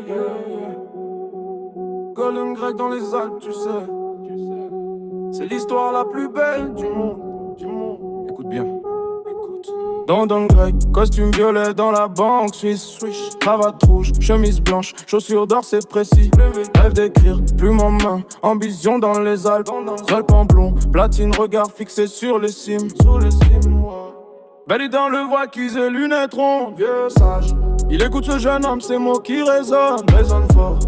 yeah. Golden Greg dans les Alpes, tu sais. C'est l'histoire la plus belle du monde. Écoute bien. Don Greg, costume violet dans la banque suisse. Swish, cravate rouge, chemise blanche, chaussures d'or c'est précis. Rêve d'écrire, plume en main, ambition dans les Alpes. Alpes en blond, platine, regard fixé sur les cimes. Belle dans le voix qu'ils aient lunettes rondes. Vieux sage, il écoute ce jeune homme, ces mots qui résonnent fort.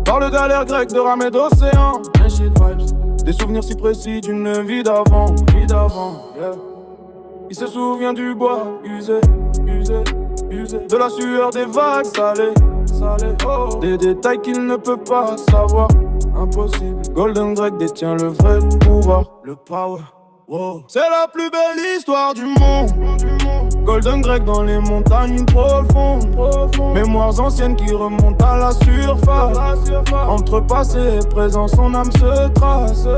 Parle d'aller grec, de rame et d'océan. Des souvenirs si précis d'une vie d'avant, yeah. Il se souvient du bois usé, de la sueur des vagues salées, oh. Des détails qu'il ne peut pas savoir, impossible. Golden Greg détient le vrai pouvoir, le power, wow. C'est la plus belle histoire du monde. Golden Greg dans les montagnes profondes, mémoires anciennes qui remontent à la surface. Entre passé et présent, son âme se trace.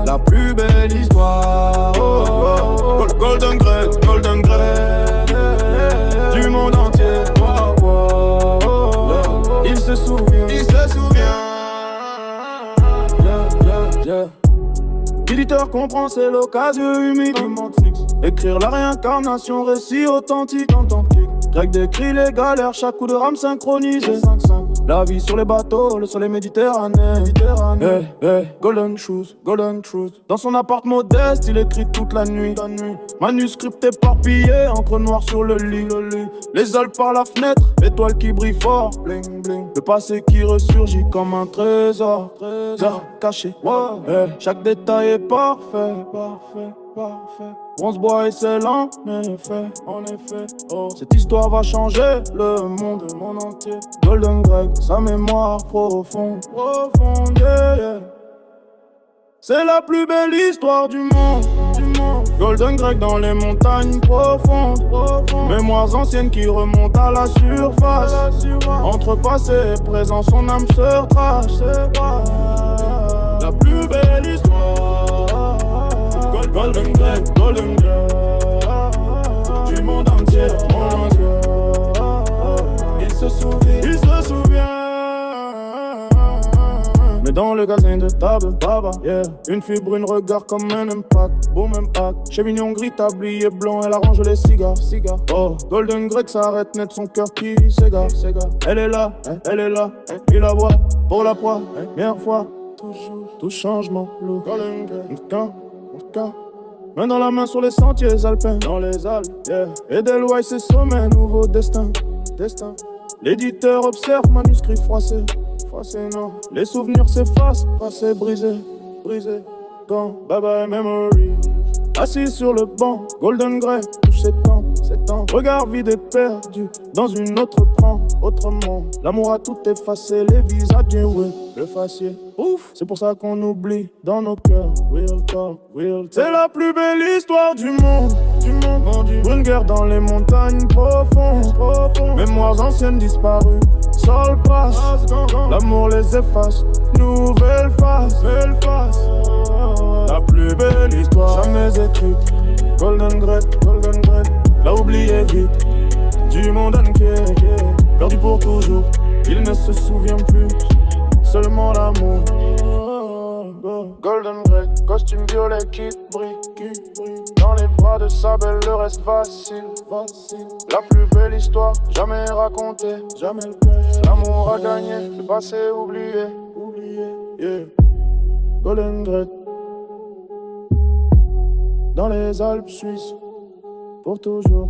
La plus belle histoire, oh, oh, oh. Golden Greg du monde entier, oh, oh, oh. Il se souvient, yeah. L'éditeur comprend, c'est l'occasion humide. Écrire la réincarnation, récit authentique. Greg décrit les galères, chaque coup de rame synchronisé. La vie sur les bateaux, le soleil méditerranéen. Hey, golden shoes, golden truth. Dans son appart modeste, il écrit toute la nuit. Manuscrit éparpillé, encre noire sur le lit. Les Alpes par la fenêtre, étoiles qui brillent fort. Bling, bling. Le passé qui ressurgit comme un trésor caché. Hey, chaque détail est parfait. Bronze bois et sel en effet, oh. Cette histoire va changer le monde entier. Golden Greg, sa mémoire profonde, yeah. C'est la plus belle histoire du monde. Golden Greg dans les montagnes profondes, mémoires anciennes qui remontent à la surface. Entre passé et présent, son âme se retrace. La plus belle histoire, Golden Greg du monde entier, Il se souvient. Mais dans le gazin de table, baba, yeah. Une fibre, une regard comme un impact, boom impact. Chevignon gris, tablier blanc, elle arrange les cigares. Oh, Golden Greg s'arrête net, son cœur qui s'égare. Elle est là, il la voit pour la proie, première fois. Tout changement, le Golden Greg, main dans la main sur les sentiers alpins, dans les Alpes, yeah. Edelweiss ses sommets, nouveau destin. L'éditeur observe, manuscrit froissé, non. Les souvenirs s'effacent, passé brisé. Quand, bye bye memory. Assis sur le banc, Golden Greg touche ses temps. Regard vide et perdu, dans une autre prend, autrement. L'amour a tout effacé, les visages oui, le faciès. Ouf, c'est pour ça qu'on oublie dans nos cœurs. Real talk. C'est la plus belle histoire du monde. Une guerre dans les montagnes profondes. Mémoires anciennes disparues, sol passe. L'amour les efface, nouvelle face. La plus belle histoire jamais écrite. Golden Greg, l'a oublié vite. Du monde entier, perdu pour toujours. Il ne se souvient plus, seulement l'amour. Golden Greg, costume violet qui brille. Dans les bras de sa belle, le reste vacille. La plus belle histoire jamais racontée. L'amour a gagné, le passé oublié. Yeah. Golden Greg dans les Alpes suisses, pour toujours.